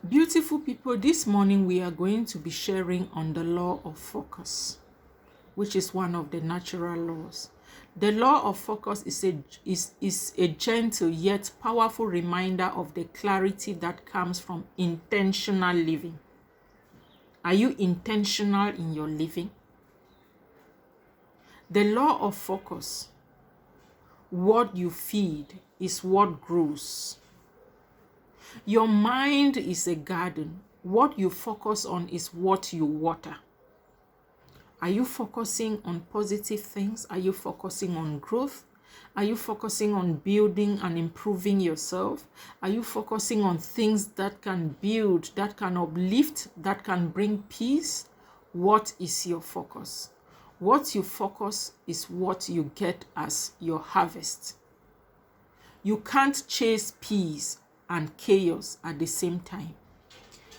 Beautiful people, this morning we are going to be sharing on the law of focus, which is one of the natural laws. The law of focus is a gentle yet powerful reminder of the clarity that comes from intentional living. Are you intentional in your living? The law of focus: what you feed is what grows. Your mind is a garden. What you focus on is what you water. Are you focusing on positive things? Are you focusing on growth? Are you focusing on building and improving yourself? Are you focusing on things that can build, that can uplift, that can bring peace? What is your focus? What you focus is what you get as your harvest. You can't chase peace and chaos at the same time.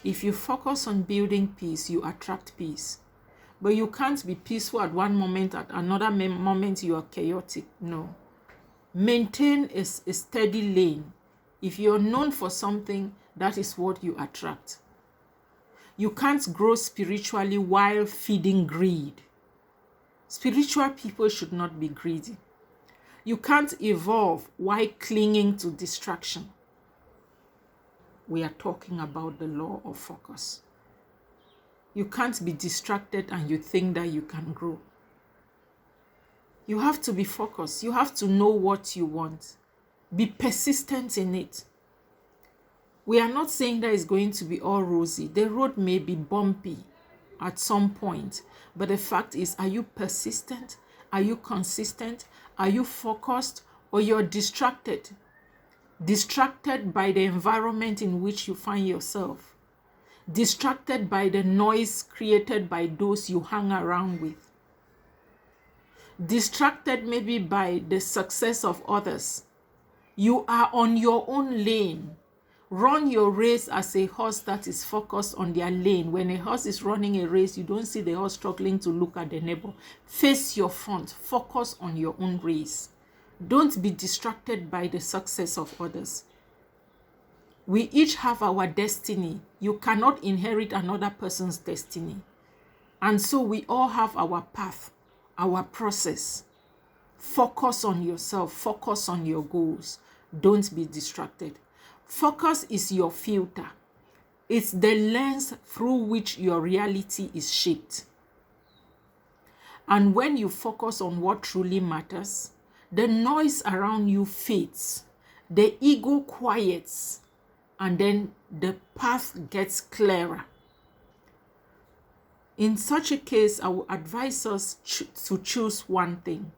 If you focus on building peace, you attract peace. But you can't be peaceful at one moment, at another moment you are chaotic. No. Maintain a steady lane. If you're known for something, that is what you attract. You can't grow spiritually while feeding greed. Spiritual people should not be greedy. You can't evolve while clinging to distraction. We are talking about the law of focus. You can't be distracted and you think that you can grow. You have to be focused. You have to know what you want. Be persistent in it. We are not saying that it's going to be all rosy. The road may be bumpy at some point, but the fact is, are you persistent? Are you consistent? Are you focused? Or you're distracted? Distracted by the environment in which you find yourself. Distracted by the noise created by those you hang around with. Distracted maybe by the success of others. You are on your own lane. Run your race as a horse that is focused on their lane. When a horse is running a race, you don't see the horse struggling to look at the neighbor. Face your front. Focus on your own race. Don't be distracted by the success of others. We each have our destiny. You cannot inherit another person's destiny. And so we all have our path, our process. Focus on yourself. Focus on your goals. Don't be distracted. Focus is your filter. It's the lens through which your reality is shaped. And when you focus on what truly matters, the noise around you fades. The ego quiets. And then the path gets clearer. In such a case, I would advise us to choose one thing,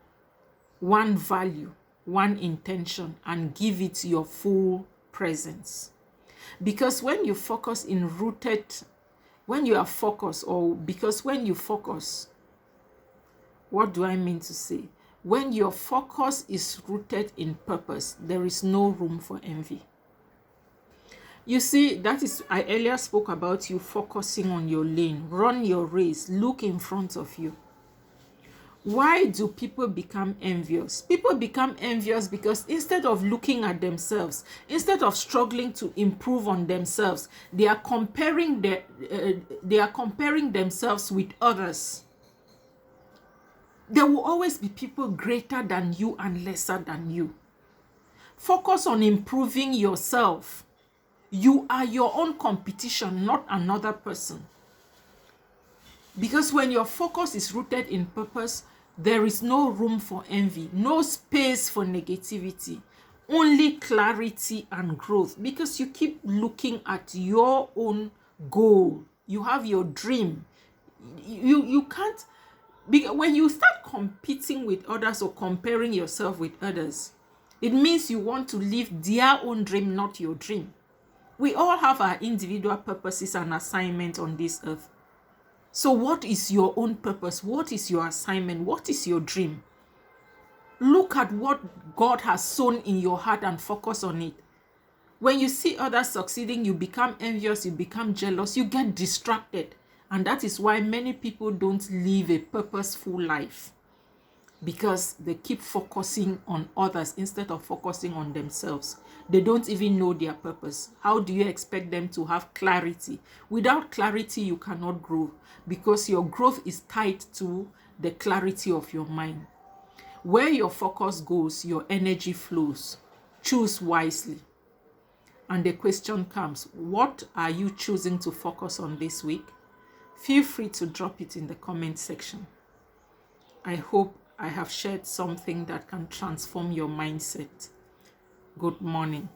one value, one intention, and give it your full presence. Because when you focus when you focus, what do I mean to say? When your focus is rooted in purpose, there is no room for envy. You see, that is, I earlier spoke about you focusing on your lane. Run your race. Look in front of you. Why do people become envious? People become envious because instead of looking at themselves, instead of struggling to improve on themselves, they are comparing themselves with others. There will always be people greater than you and lesser than you. Focus on improving yourself. You are your own competition, not another person. Because when your focus is rooted in purpose, there is no room for envy, no space for negativity, only clarity and growth. Because you keep looking at your own goal. You have your dream. You can't, when you start competing with others or comparing yourself with others, it means you want to live their own dream, not your dream. We all have our individual purposes and assignments on this earth. So what is your own purpose? What is your assignment? What is your dream? Look at what God has sown in your heart and focus on it. When you see others succeeding, you become envious, you become jealous, you get distracted. And that is why many people don't live a purposeful life. because they keep focusing on others instead of focusing on themselves. They don't even know their purpose. How do you expect them to have clarity? Without clarity, you cannot grow, because your growth is tied to the clarity of your mind. Where your focus goes, your energy flows. Choose wisely. And the question comes, what are you choosing to focus on this week? Feel free to drop it in the comment section. I hope I have shared something that can transform your mindset. Good morning.